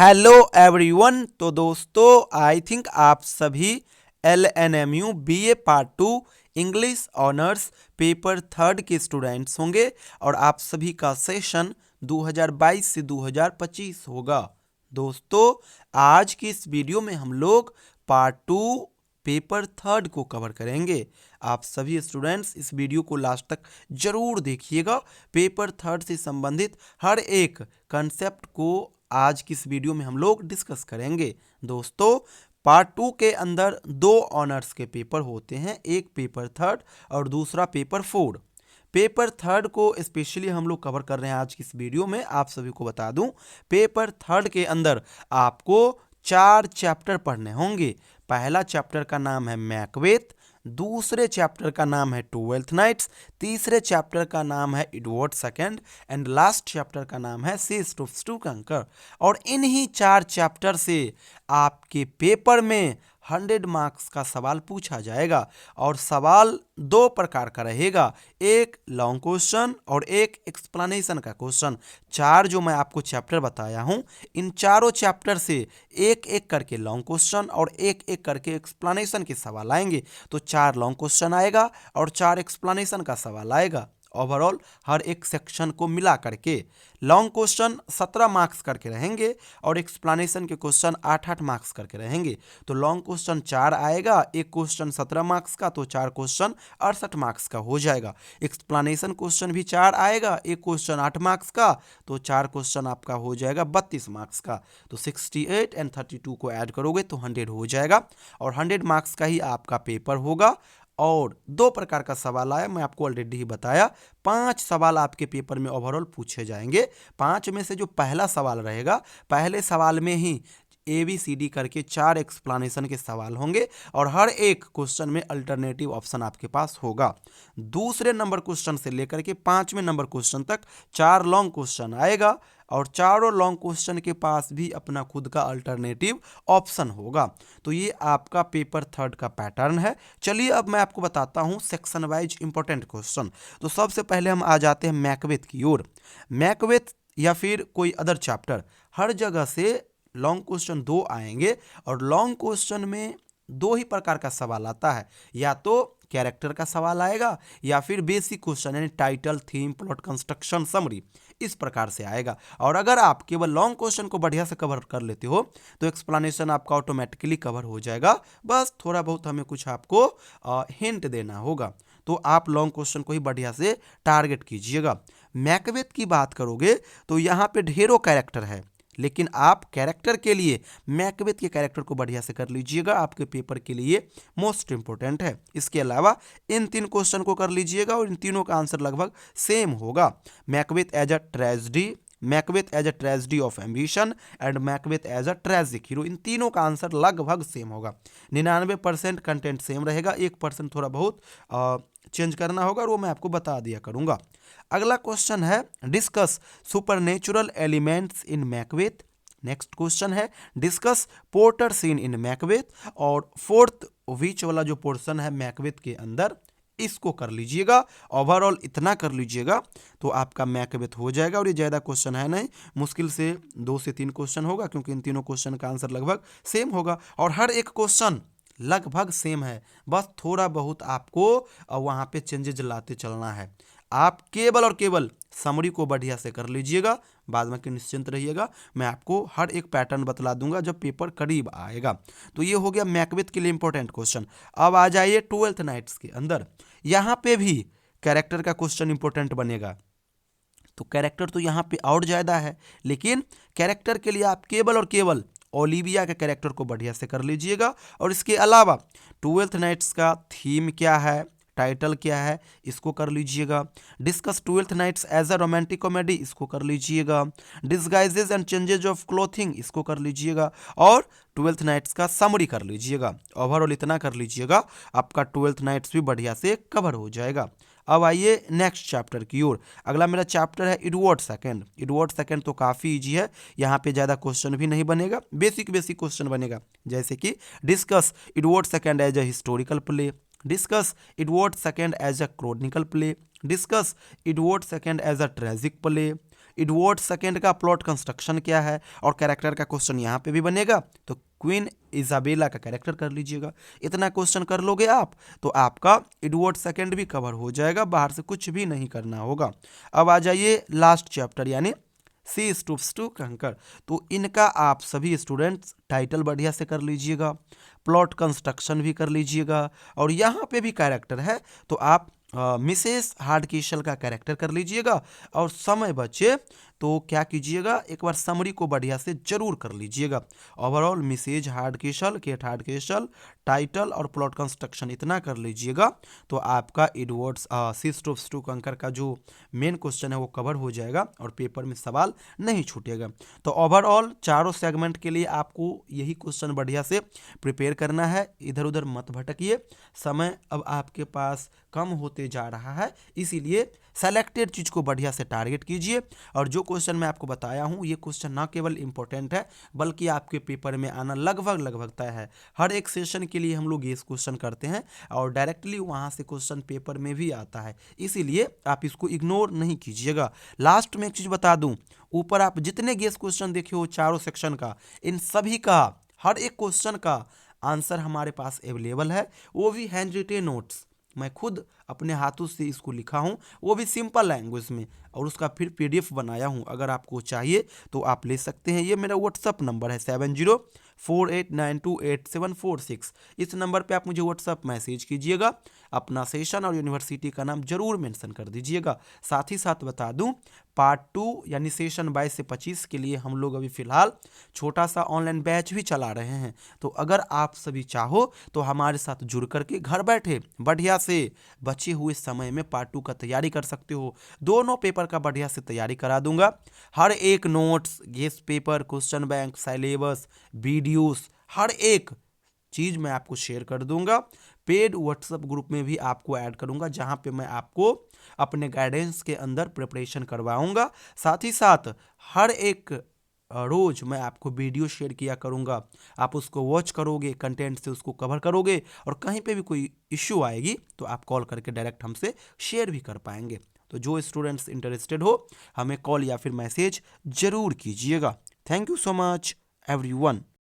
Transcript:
Hello everyone. तो दोस्तों I think आप सभी LNMU BA part 2 English honours paper third के स्टूडेंट्स होंगे और आप सभी का सेशन 2022 से 2025 होगा। दोस्तों आज की इस वीडियो में हम लोग पार्ट 2 पेपर थर्ड को कवर करेंगे। आप सभी स्टूडेंट्स इस वीडियो को लास्ट तक जरूर देखिएगा। पेपर थर्ड से संबंधित हर एक कंसेप्ट को आज की इस वीडियो में हम लोग डिस्कस करेंगे। दोस्तों पार्ट 2 के अंदर दो ऑनर्स के पेपर होते हैं, एक पेपर थर्ड और दूसरा पेपर फोर्थ। पेपर थर्ड को स्पेशली हम लोग कवर कर रहे हैं आज की इस वीडियो में। आप सभी को बता दूं, पेपर थर्ड के अंदर आपको 4 चैप्टर पढ़ने होंगे। पहला चैप्टर का नाम है मैकबेथ, दूसरे चैप्टर का नाम है ट्वेल्थ नाइट्स, तीसरे चैप्टर का नाम है Edward second and last chapter का नाम है सी स्टूप्स टू कंकर। और इन्हीं 4 चैप्टर से आपके पेपर में 100 मार्क्स का सवाल पूछा जाएगा। और सवाल दो प्रकार का रहेगा, एक लॉन्ग क्वेश्चन और एक एक्सप्लेनेशन का क्वेश्चन। 4 जो मैं आपको चैप्टर बताया हूं, इन चारों चैप्टर से एक एक करके लॉन्ग क्वेश्चन और एक एक करके एक्सप्लेनेशन के सवाल आएंगे। तो 4 लॉन्ग क्वेश्चन आएगा और 4 एक्सप्लेनेशन का सवाल आएगा। ओवरऑल हर एक सेक्शन को मिला करके लॉन्ग क्वेश्चन 17 मार्क्स करके रहेंगे और एक्सप्लेनेशन के क्वेश्चन 8-8 मार्क्स करके रहेंगे। तो लॉन्ग क्वेश्चन 4 आएगा, एक क्वेश्चन 17 मार्क्स का, तो 4 क्वेश्चन 68 मार्क्स का हो जाएगा। एक्सप्लेनेशन क्वेश्चन भी 4 आएगा, एक क्वेश्चन 8 मार्क्स का, तो 4 क्वेश्चन आपका हो जाएगा 32 मार्क्स का। तो 68 एंड 32 को ऐड करोगे तो 100 हो जाएगा और 100 मार्क्स का ही आपका पेपर होगा। और 2 प्रकार का सवाल आया, मैं आपको ऑलरेडी ही बताया। 5 सवाल आपके पेपर में ओवरऑल पूछे जाएंगे। 5 में से जो पहला सवाल रहेगा, पहले सवाल में ही ABCD करके 4 एक्सप्लेनेशन के सवाल होंगे और हर एक क्वेश्चन में अल्टरनेटिव ऑप्शन आपके पास होगा। दूसरे नंबर क्वेश्चन से लेकर के 5वें नंबर क्वेश्चन तक 4 लॉन्ग क्वेश्चन आएगा और चारों लॉन्ग क्वेश्चन के पास भी अपना खुद का अल्टरनेटिव ऑप्शन होगा। तो ये आपका पेपर थर्ड का पैटर्न है। चलिए अब मैं आपको बताता हूँ सेक्शन वाइज इंपॉर्टेंट क्वेश्चन। तो सबसे पहले हम आ जाते हैं मैकबेथ की ओर। मैकबेथ या फिर कोई अदर चैप्टर, हर जगह से लॉन्ग क्वेश्चन 2 आएंगे और लॉन्ग क्वेश्चन में 2 ही प्रकार का सवाल आता है, या तो कैरेक्टर का सवाल आएगा या फिर बेसिक क्वेश्चन यानी title, theme, plot, construction, summary, इस प्रकार से आएगा। और अगर आप केवल लॉन्ग क्वेश्चन को बढ़िया से कवर कर लेते हो तो एक्सप्लेनेशन आपका ऑटोमेटिकली कवर हो जाएगा। बस थोड़ा बहुत हमें कुछ आपको हिंट देना होगा। तो आप लॉन्ग क्वेश्चन को ही बढ़िया से टारगेट कीजिएगा। मैकबेथ की बात करोगे तो यहाँ पे ढेरों कैरेक्टर है, लेकिन आप कैरेक्टर के लिए मैकबेथ के कैरेक्टर को बढ़िया से कर लीजिएगा, आपके पेपर के लिए मोस्ट इंपोर्टेंट है। इसके अलावा इन 3 क्वेश्चन को कर लीजिएगा और इन तीनों का आंसर लगभग सेम होगा। Macbeth as a tragedy, Macbeth as a tragedy of ambition and Macbeth as a tragic hero, इन तीनों का आंसर लगभग सेम होगा। 99% कंटेंट सेम रहेगा, 1% थोड़ा बहुत चेंज करना होगा और वो मैं आपको बता दिया करूंगा। अगला क्वेश्चन है discuss supernatural elements in Macbeth. Next question है discuss porter scene in Macbeth. और फोर्थ विच वाला जो पोर्शन है मैकबेथ के अंदर, इसको कर लीजिएगा। ओवरऑल इतना कर लीजिएगा तो आपका मैकबेथ हो जाएगा। और ये ज़्यादा क्वेश्चन है नहीं, मुश्किल से 2 से 3 क्वेश्चन होगा क्योंकि इन तीनों क्वेश्चन का आंसर लगभग सेम होगा और हर एक क्वेश्चन लगभग सेम है। बस थोड़ा बहुत आपको वहाँ पे चेंजेज लाते चलना है। आप केवल और केवल समरी को बढ़िया से कर लीजिएगा, बाद में कि निश्चिंत रहिएगा, मैं आपको हर एक पैटर्न बतला दूंगा जब पेपर करीब आएगा। तो ये हो गया मैकबेथ के लिए इंपॉर्टेंट क्वेश्चन। अब आ जाइए ट्वेल्थ नाइट्स के अंदर, यहाँ पे भी कैरेक्टर का क्वेश्चन इंपॉर्टेंट बनेगा। तो कैरेक्टर तो यहाँ पे और ज़्यादा है, लेकिन कैरेक्टर के लिए आप केवल और केवल ओलिविया के कैरेक्टर को बढ़िया से कर लीजिएगा। और इसके अलावा ट्वेल्थ नाइट्स का थीम क्या है, टाइटल क्या है, इसको कर लीजिएगा। Discuss Twelfth Night's as a romantic comedy, इसको कर लीजिएगा। Disguises and changes of clothing, इसको कर लीजिएगा। और ट्वेल्थ नाइट्स का समरी कर लीजिएगा। ओवरऑल इतना कर लीजिएगा, आपका ट्वेल्थ नाइट्स भी बढ़िया से कवर हो जाएगा। अब आइए नेक्स्ट चैप्टर की ओर। अगला मेरा चैप्टर है एडवर्ड सेकंड। एडवर्ड सेकंड तो काफ़ी इजी है, यहाँ पे ज़्यादा क्वेश्चन भी नहीं बनेगा, बेसिक क्वेश्चन बनेगा। जैसे कि discuss Edward Second as a historical play, discuss Edward Second as a chronicle play, discuss Edward Second as a tragic play, Edward Second का प्लॉट कंस्ट्रक्शन क्या है, और कैरेक्टर का क्वेश्चन यहाँ पे भी बनेगा, तो क्वीन इजाबेला का कैरेक्टर कर लीजिएगा। इतना क्वेश्चन कर लोगे आप तो आपका एडवर्ड सेकेंड भी कवर हो जाएगा, बाहर से कुछ भी नहीं करना होगा। अब आ जाइए लास्ट चैप्टर यानी सी स्टूप्स टू कंकर। तो इनका आप सभी स्टूडेंट्स टाइटल बढ़िया से कर लीजिएगा, प्लॉट कंस्ट्रक्शन भी कर लीजिएगा, और यहाँ पे भी कैरेक्टर है तो आप मिसेस हार्डकेसल का कैरेक्टर कर लीजिएगा। और समय बचे तो क्या कीजिएगा, एक बार समरी को बढ़िया से जरूर कर लीजिएगा। ओवरऑल मिसेज हार्डकेसल, केट हार्डकेसल, टाइटल और प्लॉट कंस्ट्रक्शन इतना कर लीजिएगा तो आपका एडवर्ड्स सी स्टूप्स टू कंकर का जो मेन क्वेश्चन है वो कवर हो जाएगा और पेपर में सवाल नहीं छूटेगा। तो ओवरऑल चारों सेगमेंट के लिए आपको यही क्वेश्चन बढ़िया से प्रिपेयर करना है, इधर उधर मत भटकिए। समय अब आपके पास कम होते जा रहा है, इसीलिए सेलेक्टेड चीज़ को बढ़िया से टारगेट कीजिए। और जो क्वेश्चन मैं आपको बताया हूँ ये क्वेश्चन ना केवल इंपॉर्टेंट है बल्कि आपके पेपर में आना लगभग तय है। हर एक सेशन के लिए हम लोग ये क्वेश्चन करते हैं और डायरेक्टली वहाँ से क्वेश्चन पेपर में भी आता है, इसीलिए आप इसको इग्नोर नहीं कीजिएगा। लास्ट में एक चीज़ बता दूँ, ऊपर आप जितने गेस क्वेश्चन देखे हो चारों सेक्शन का, इन सभी का हर एक क्वेश्चन का आंसर हमारे पास अवेलेबल है, वो भी हैंड रिटेन नोट्स। मैं खुद अपने हाथों से इसको लिखा हूँ, वो भी सिंपल लैंग्वेज में, और उसका फिर पीडीएफ बनाया हूँ। अगर आपको चाहिए तो आप ले सकते हैं। ये मेरा व्हाट्सअप नंबर है 7048928746। इस नंबर पे आप मुझे व्हाट्सअप मैसेज कीजिएगा, अपना सेशन और यूनिवर्सिटी का नाम जरूर मेंशन कर दीजिएगा। साथ ही साथ बता दूं, पार्ट 2 यानी सेशन 22 से 25 के लिए हम लोग अभी फिलहाल छोटा सा ऑनलाइन बैच भी चला रहे हैं। तो अगर आप सभी चाहो तो हमारे साथ जुड़ करके घर बैठे बढ़िया से बचे हुए समय में पार्ट 2 का तैयारी कर सकते हो। दोनों पेपर का बढ़िया से तैयारी करा दूंगा। हर एक notes, guess paper, question bank, syllabus, videos, हर एक चीज़ मैं आपको शेयर कर दूंगा। पेड व्हाट्सएप ग्रुप में भी आपको ऐड करूंगा जहां पे मैं आपको अपने गाइडेंस के अंदर प्रिपरेशन करवाऊंगा। साथ ही साथ हर एक रोज मैं आपको वीडियो शेयर किया करूंगा, आप उसको वॉच करोगे, कंटेंट से उसको कवर करोगे, और कहीं पे भी कोई इश्यू आएगी तो आप कॉल करके डायरेक्ट हमसे शेयर भी कर पाएंगे। तो जो स्टूडेंट्स इंटरेस्टेड हो हमें कॉल या फिर मैसेज जरूर कीजिएगा। Thank you so much everyone.